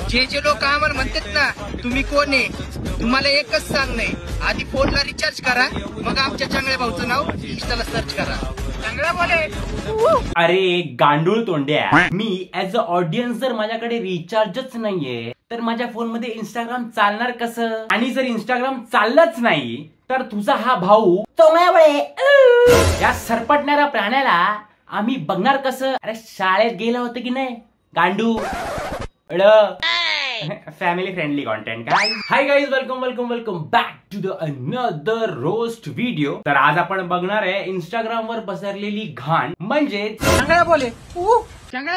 जे लोक आम्हाला म्हणतात ना तुम्ही कोण आहे, तुम्हाला एकच सांग नाही, आधी फोनला रिचार्ज करा, मग आमच्या चांगल्या भाऊचं नाव इंस्टाला सर्च करा. चांगला बोले. अरे गांडूळ तोंड्या, मी ऍज अ ऑडियन्स जर माझ्याकडे रिचार्जच नाहीये तर माझ्या फोन मध्ये इंस्टाग्राम चालणार कसं? आणि जर इंस्टाग्राम चाललंच नाही तर तुझा हा भाऊ या सरपटणाऱ्या प्राण्याला आम्ही बघणार कसं? अरे शाळेत गेला होतं की नाही गांडू? फॅमिली फ्रेंडली कॉन्टेंट काय. Hi guys, welcome back to the another roast video. तर आज आपण बघणार आहे इंस्टाग्राम वर पसरलेली घाण, म्हणजे चांगला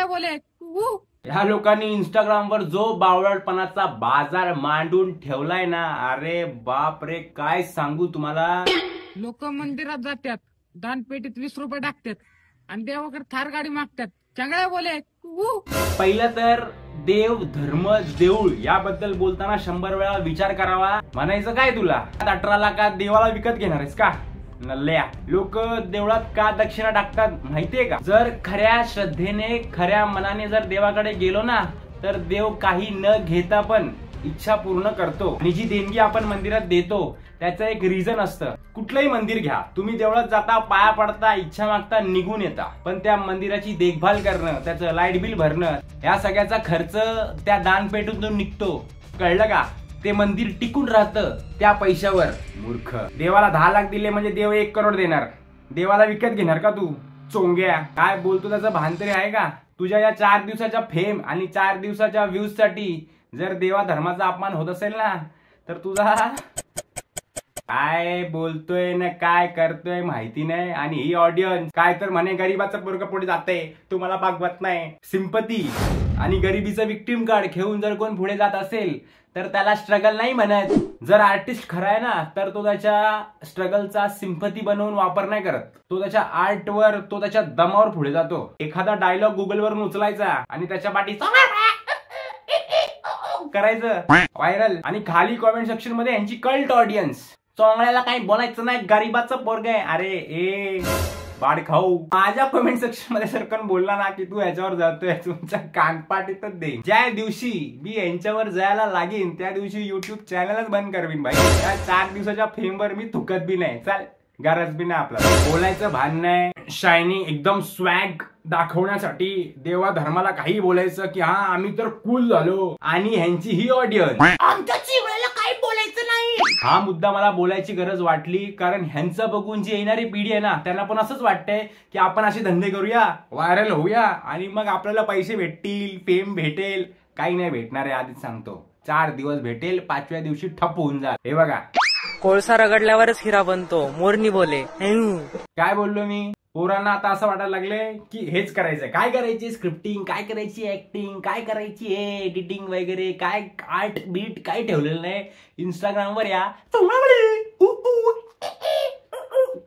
बोले. ह्या लोकांनी इंस्टाग्राम वर जो बावळटपणाचा बाजार मांडून ठेवलाय ना, अरे बाप रे, काय सांगू तुम्हाला. लोक मंदिरात जातात, दानपेटीत 20 रुपये टाकतात आणि देवाकडे थार गाडी मागतात. चांगला बोले. पहिलं तर देव धर्म देऊळ याबद्दल बोलताना 100 वेळा विचार करावा. म्हणायचं काय तुला? 18 लाखात देवाला विकत घेणार आहेस का? नल्ल्या. लोक देवळात का दक्षिणा टाकतात माहितीये का? जर खऱ्या श्रद्धेने खऱ्या मनाने जर देवाकडे गेलो ना तर देव काही न घेता पण इच्छा पूर्ण करतो. आणि जी देणगी आपण मंदिरात देतो त्याचं एक रिझन असतं. कुठलंही मंदिर घ्या, तुम्ही देवळात जाता, पाया पडता, इच्छा मागता, निघून येता, पण त्या मंदिराची देखभाल करणं, त्याचं लाईट बिल भरणं, या सगळ्याचा खर्च त्या दानपेटीतून निघतो. कळलं का? ते मंदिर टिकून राहतं त्या पैशावर. मूर्ख. देवाला 10 लाख दिले म्हणजे देव 1 करोड देणार. देवाला विकत घेणार का तू? चोंग्या. काय बोलतो त्याचं भान तरी आहे का? तुझ्या या 4 दिवसाच्या फेम आणि 4 दिवसाच्या व्ह्यूज साठी जर देवा धर्माचा अपमान होत असेल ना तर तुझा काय बोलतोय ना काय करतोय माहिती नाही. आणि ही ऑडियन्स काय तर म्हणे गरीबाचं पोरगं पुढे जाते, तुम्हाला भागवत नाही. सिंपती आणि गरिबीचं विक्टिम कार्ड घेऊन जर कोण पुढे जात असेल तर त्याला स्ट्रगल नाही म्हणत. जर आर्टिस्ट खरा आहे ना तर तो त्याच्या स्ट्रगलचा सिंपती बनवून वापर नाही करत. तो त्याच्या आर्टवर, तो त्याच्या दमावर पुढे जातो. एखादा डायलॉग गुगल वरून उचलायचा आणि त्याच्या पाठी करायचं व्हायरल, आणि खाली कॉमेंट सेक्शन मध्ये यांची कल्ट ऑडियन्स. चोंगळ्याला काही बोलायचं नाही, गरीबाचं पोरग आहे. अरे ए बाड खाऊ. माझ्या कमेंट सेक्शन मध्ये सर कोण बोलला ना की तू याच्यावर जातोय, तुमच्या कानपाटीतच दे. ज्या दिवशी मी यांच्यावर जायला लागेन त्या दिवशी युट्यूब चॅनलच बंद करवीन भाई. त्या 4 दिवसाच्या फेमवर मी थुकत बी नाही. चाल, गरज बी नाही आपल्याला. बोलायचं भान नाही, शायनी एकदम स्वॅग दाखवण्यासाठी देवा धर्माला काही बोलायचं की हा आम्ही तर कूल झालो. आणि ह्यांची ही ऑडियन्स आमच्या चिवळ्याला काही बोलायचं नाही. हा मुद्दा मला बोलायची गरज वाटली कारण ह्यांचं बघून जी येणारी पिढी आहे ना त्यांना पण असंच वाटतंय की आपण असे धंदे करूया, व्हायरल होऊया आणि मग आपल्याला पैसे भेटतील, फेम भेटेल. काही नाही भेटणार आहे, आधीच सांगतो. 4 दिवस भेटेल, 5व्या दिवशी ठप होऊन जाल. हे बघा, कोळसा रगडल्यावरच हिरा बनतो, मोरनी बोले. काय बोललो मी? पोरांना आता असं वाटायला लागले की हेच करायचंय. काय करायची स्क्रिप्टिंग, काय करायची ऍक्टिंग, काय करायची एडिटिंग वगैरे, काय आर्ट बीट काही ठेवलेलं नाही. इंस्टाग्रामवर या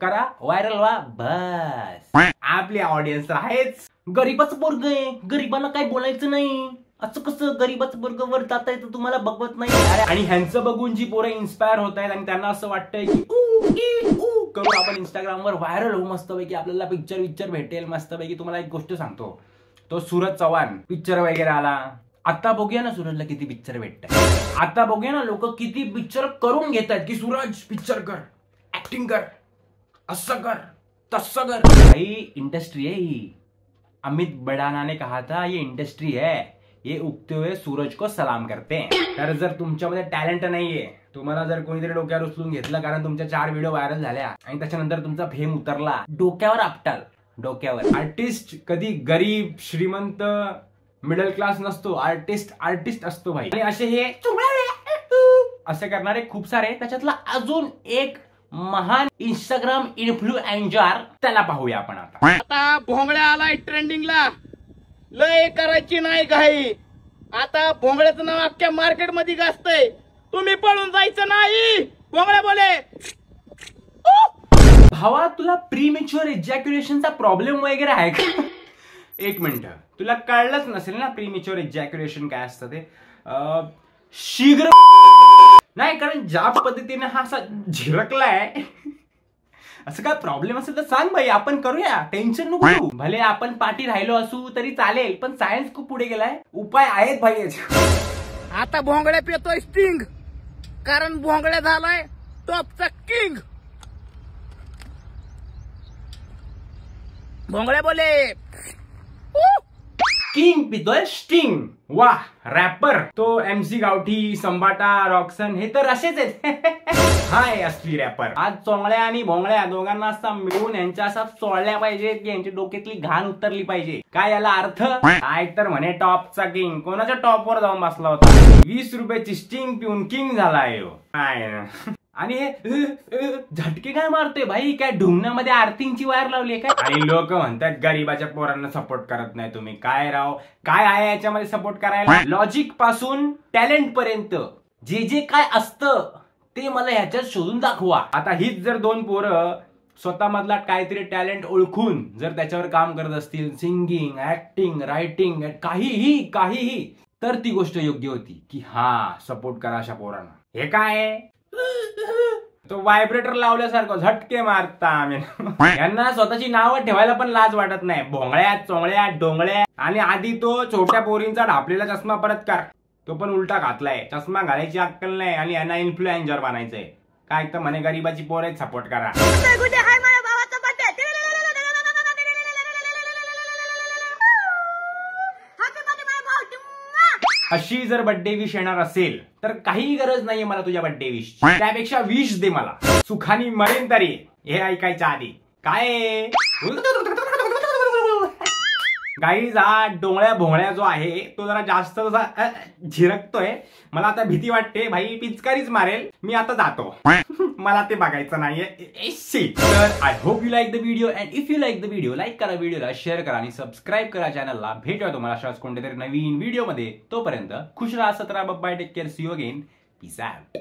करा, व्हायरल व्हा, बस. आपली ऑडियन्स आहेच. गरीबाचं पोरग आहे, गरीबाला काही बोलायचं नाही. असं कसं गरीबाचं पोरग वर जात आहे तर तुम्हाला बघवत नाही? आणि ह्यांचं बघून जी पोरं इन्स्पायर होत आहेत आणि त्यांना असं वाटतंय की करू आपण इंस्टाग्रामवर व्हायरल होऊ मस्तपैकी, आपल्याला पिक्चर भेटेल मस्तपैकी. तुम्हाला एक गोष्ट सांगतो, तो सूरज चव्हाण पिक्चर वगैरे आला. आता बघूया ना सूरजला किती पिक्चर भेटतात. आता बघूया ना लोक किती पिक्चर करून घेतात की सूरज पिक्चर कर, ऍक्टिंग कर, असं कर, तसं कर. भाई इंडस्ट्री है ही. अमित बड़ाना ने कहा था ये इंडस्ट्री है, ये उगते हुए सूरज को सलाम करते हैं. तर जर तुमच्यामध्ये टॅलेंट नाहीये, तुम्हाला जर कोणीतरी डोक्यावर उचलून घेतलं कारण तुमच्या 4 व्हिडिओ व्हायरल झाल्या आणि त्याच्यानंतर तुमचा फेम उतरला, डोक्यावर आपटाल, डोक्यावर. आर्टिस्ट कधी गरीब श्रीमंत मिडल क्लास नसतो. आर्टिस्ट असतो भाई. आणि असे हे असे करणारे खूप सारे. त्याच्यातला अजून एक महान इंस्टाग्राम इन्फ्लुएन्सर, त्याला पाहूया आपण. आता भोंगड्या आलाय ट्रेंडिंगला. लय करायची नाही घाई. आता भोंगड्याचं नाव अख्ख्या मार्केट मध्ये गाजतंय. तुम्ही पळून जायचं नाही. भोंगड्या बोले. भावा, तुला प्रीमॅच्युअर इजॅक्युलेशनचा प्रॉब्लेम वगैरे आहे का? एक मिनिट, तुला कळलंच नसेल ना प्रीमॅच्युअर इजॅक्युलेशन काय असतं ते. शीघ्र नाही, कारण ज्या पद्धतीने हा असा झिरकलाय, असं काय प्रॉब्लेम असेल तर सांग भाई, आपण करूया. टेन्शन नको घेऊ. भले आपण पाठी राहिलो असू तरी चालेल, पण सायन्स खूप पुढे गेलाय. उपाय आहेत भाई याचे. आता भोंगड्या पितोय स्टिंग, कारण भोंगड्या झालाय टॉपचा किंग. भोंगड्या बोले किंग पितोय स्टिंग. वाह, रॅपर तो MC गावठी, संबाटा, रॉक्सन हे तर असेच आहेत. हाय असली रॅपर. आज चोंगळ्या आणि भोंगळ्या दोघांना असा मिळून यांच्या असा चोळल्या पाहिजे की यांची डोक्यातली घाण उतरली पाहिजे. काय याला अर्थ? काय तर म्हणे टॉपचा किंग. कोणाच्या टॉपवर जाऊन बसला होता? 20 रुपयाची स्टिंग पिऊन किंग झाला आहे. काय आणि हे झटके काय मारतोय भाई? काय ढुंगणामध्ये आर्थिंगची वायर लावली काय? आणि लोक म्हणतात गरीबाच्या पोरांना सपोर्ट करत नाही तुम्ही. काय राव, काय आहे याच्यामध्ये सपोर्ट करायला? लॉजिक पासून टॅलेंट पर्यंत जे जे काय असतं ते मला ह्याच्यात शोधून दाखवा. आता हीच जर दोन पोरं स्वतः मधला काहीतरी टॅलेंट ओळखून जर त्याच्यावर काम करत असतील, सिंगिंग, ऍक्टिंग, रायटिंग, काहीही, तर ती गोष्ट योग्य होती की हा सपोर्ट करा अशा पोरांना. हे काय तो व्हायब्रेटर लावल्यासारखं झटके मारता. यांना स्वतःची नावं ठेवायला पण लाज वाटत नाही. भोंगळ्या, चोंगळ्या, डोंगळ्या. आणि आधी तो छोट्या पोरींचा ढापलेला चष्मा परत कर. तो पण उलटा घातलाय. चष्मा घालायची अक्कल नाही आणि यांना इन्फ्लुएन्सर बनायचंय. काय तर म्हणे गरीबाची पोरं सपोर्ट करा. अशी जर बर्थडे विश येणार असेल तर काही गरज नाहीये मला तुझ्या बर्थडे विश. त्यापेक्षा विश दे मला, सुखानी मरेन तरी. हे ऐकायच्या आधी काय गाईज, हा डोंगळ्या भोंगळ्या जो आहे तो जरा जास्त जसा झिरकतोय. मला आता भीती वाटते भाई, पिचकारीच मारेल. मी आता जातो. मला ते बघायचं नाहीये. तर I hope you like the video and if you like the video, like करा, व्हिडिओला शेअर करा आणि सबस्क्राईब करा चॅनलला. भेटूया तुम्हाला अशाच कोणत्या तरी नवीन व्हिडिओ मध्ये. तोपर्यंत खुश राहा, सतरा, bye, take care, see you again, peace out.